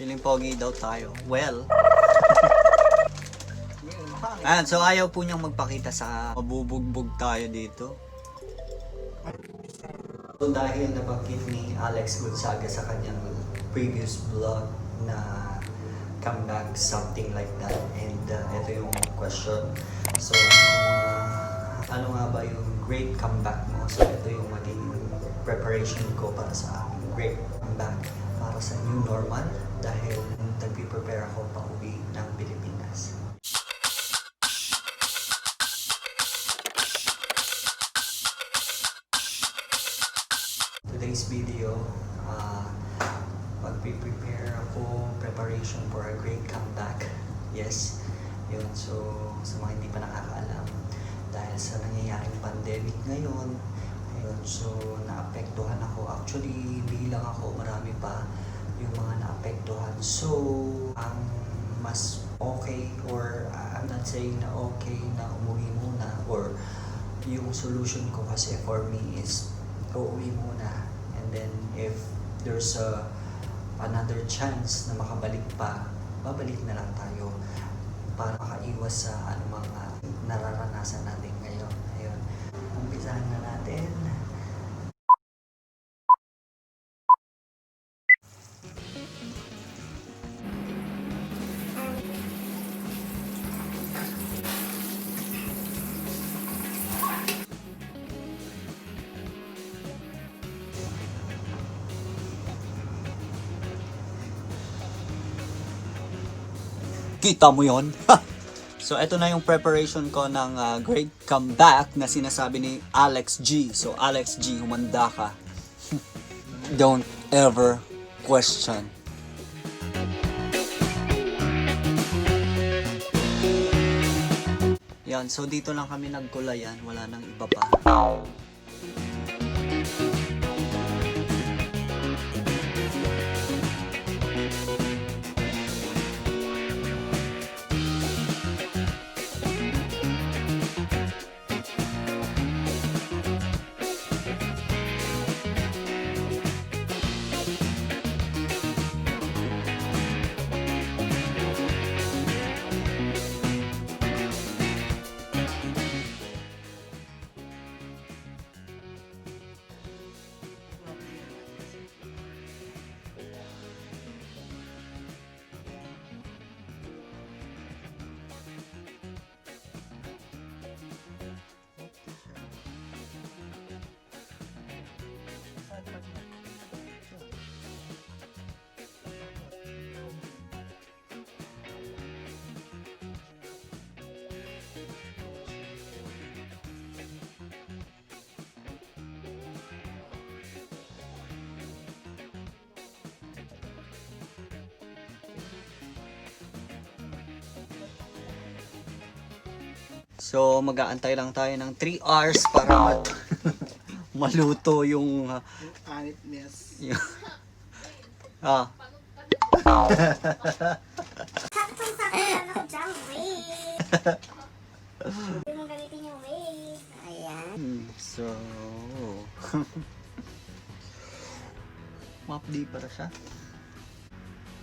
Feeling pogi daw tayo. Well. Ayan, so ayaw po niyang magpakita sa mabubugbog tayo dito. So dahil nabanggit ni Alex Gonzaga sa kanyang previous vlog na comeback, something like that. And ito yung question. So ano nga ba yung great comeback mo? So ito yung maging preparation ko para sa great comeback para sa new normal dahil nagpe-prepare ako pa uwi ng Pilipinas. Today's video, magpe-prepare ako preparation for a great comeback. Yes, yun. So sa mga hindi pa nakakaalam, dahil sa nangyayaring pandemic ngayon, ayun, so naapektuhan ako. Actually, hindi lang ako, marami pa yung mga naapektuhan. So, ang mas okay, or I'm not saying na okay na umuwi muna, or yung solution ko kasi for me is uuwi muna. And then, if there's another chance na makabalik pa, babalik na lang tayo para makaiwas sa anumang nararanasan natin ngayon. Ayun. Umpisahan na natin. Kita mo yon? So, ito na yung preparation ko ng great comeback na sinasabi ni Alex G. So, Alex G, humanda ka. Don't ever question. Yan, so dito lang kami nagkulayan. Wala nang iba pa. So, mag-aantay lang tayo ng 3 hours para maluto yung anitness. Hindi mo gamitin yung way. Ayan. So, mapdi para siya.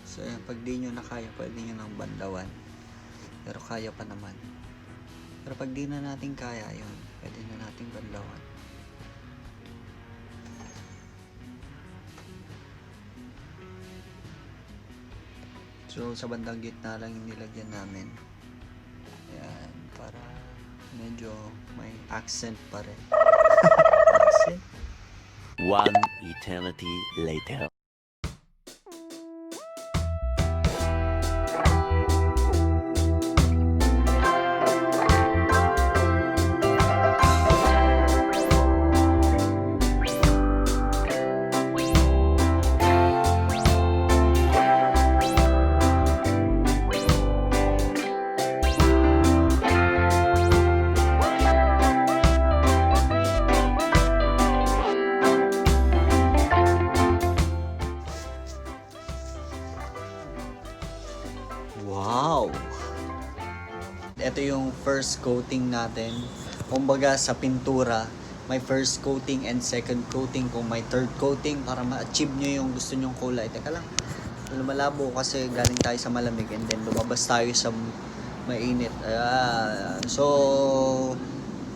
So, yan, pag di nyo na kaya, pwede nyo nang bandawan. Pero kaya pa naman. Pero pag di na natin kaya yun, pwede na natin bandawan. So sa bandang gitna lang yung nilagyan namin. Ayan, para medyo may accent pa rin. Accent? One eternity later. Wow! Ito yung first coating natin. Kumbaga sa pintura, may first coating and second coating. Kung may third coating para ma-achieve nyo yung gusto nyong kulay. Teka lang. lumalabo kasi galing tayo sa malamig and then lumabas tayo sa mainit. Ayan. So,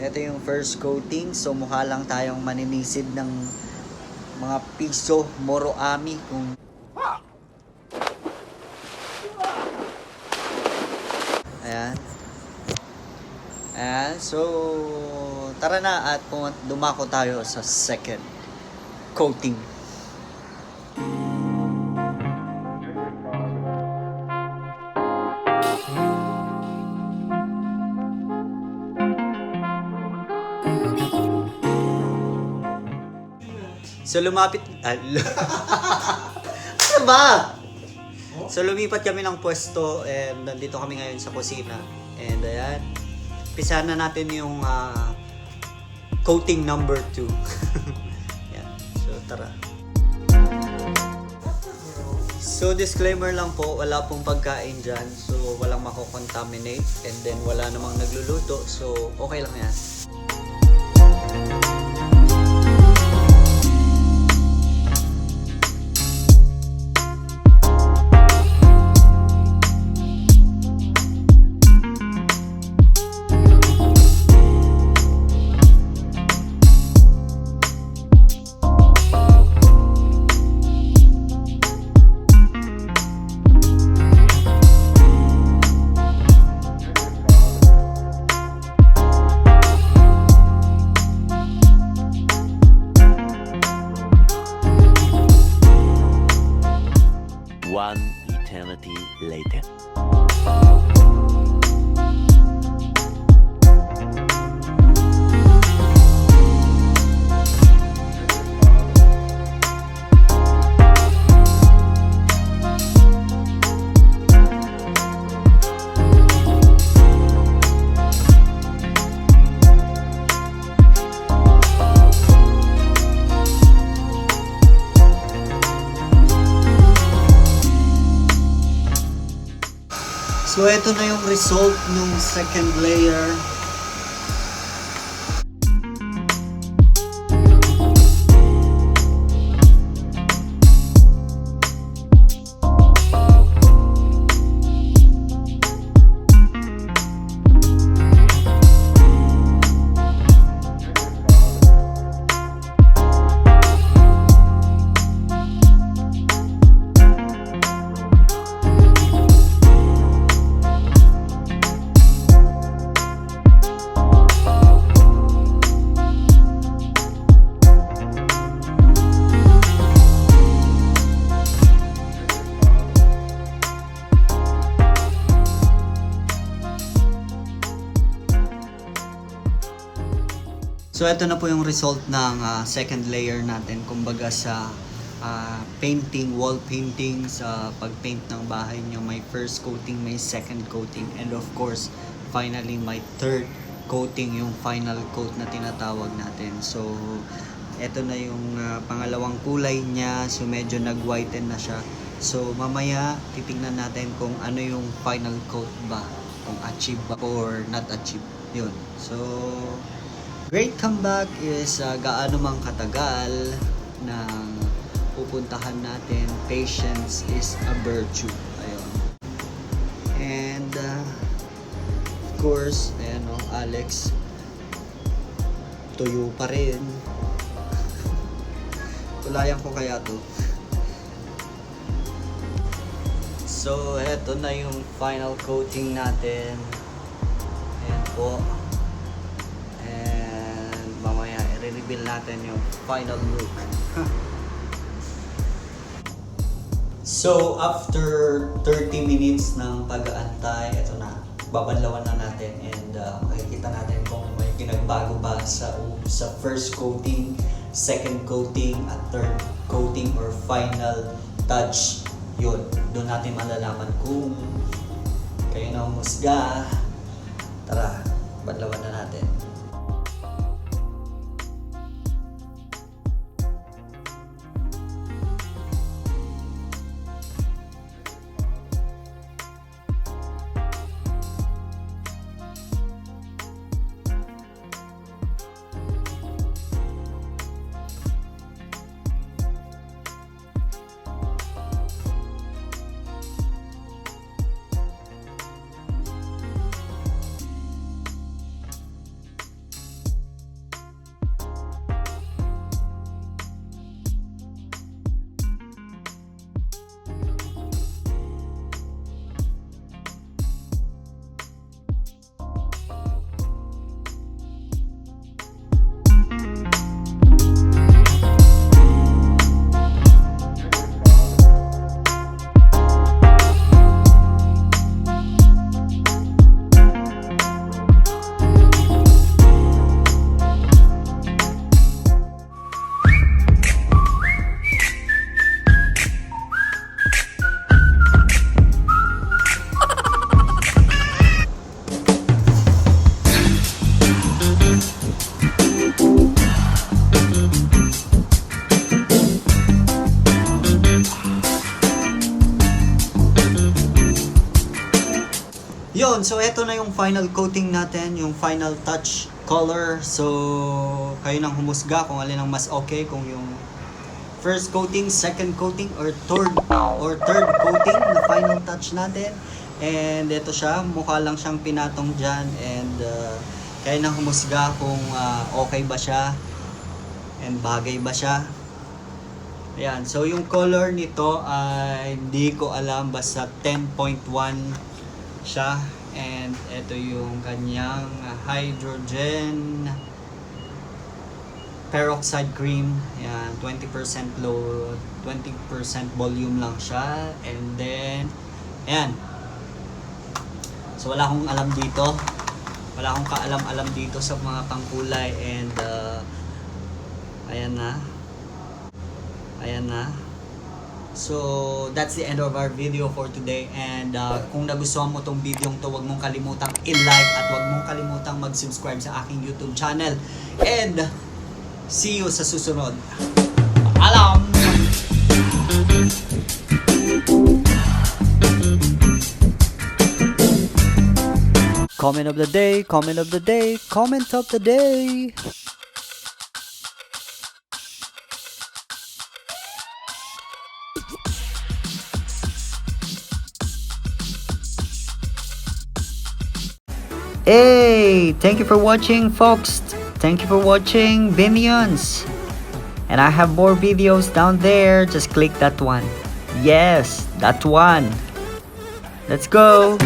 ito yung first coating. So, mukha lang tayong maninisid ng mga piso, moro ami kung ayan. Ayan. So, tara na at dumako tayo sa second coating. So lumapit ano ba? So lumipat kami ng pwesto and nandito kami ngayon sa kusina. And ayan, umpisahan na natin yung coating number 2. Ayan. So tara. So disclaimer lang po, wala pong pagkain dyan. So walang mako-contaminate and then wala namang nagluluto. So okay lang yan. One eternity later. So ito na yung result ng second layer. So ito na po yung result ng second layer natin. Kumbaga sa painting, wall painting, sa pagpaint ng bahay nyo, may first coating, may second coating, and of course, finally may third coating, yung final coat na tinatawag natin. So ito na yung pangalawang kulay niya. So medyo nag-whiten na siya. So mamaya titingnan natin kung ano yung final coat ba, kung achieve ba or not achieve. Yun. So great comeback is gaano mang katagal na pupuntahan natin. Patience is a virtue. Ayun. And of course, ayan o, Alex, tuyo pa rin. Tulayan ko kaya to. So, eto na yung final coating natin. Ayan po. Mamaya i-reveal natin yung final look. So after 30 minutes ng pag-aantay, ito na, babanlawan na natin and makikita natin kung may pinagbago ba sa first coating, second coating, at third coating or final touch. Yun, doon natin malalaman kung kayo na humusga. Tara, banlawan na natin. Yun, so eto na yung final coating natin, yung final touch color. So, kayo nang humusga kung alin ang mas okay, kung yung first coating, second coating, or third coating na final touch natin. And ito siya, mukha lang siyang pinatong dyan. And kayo nang humusga kung okay ba siya and bagay ba siya. Ayan, so yung color nito ay hindi ko alam, basta 10.1 siya. And ito yung kanyang hydrogen peroxide cream. Ayan, 20% low, 20% volume lang siya. And then ayan, so wala akong alam dito, wala akong kaalam-alam dito sa mga pangkulay. And ayan na. So that's the end of our video for today. And kung nagustuhan mo tong video to, huwag mong kalimutang i-like at huwag mong kalimutang mag-subscribe sa aking YouTube channel. And see you sa susunod. Paalam! Comment of the day, comment of the day, comment of the day. Hey, thank you for watching, folks. Thank you for watching Minions. And I have more videos down there. Just click that one. Yes, that one. Let's go.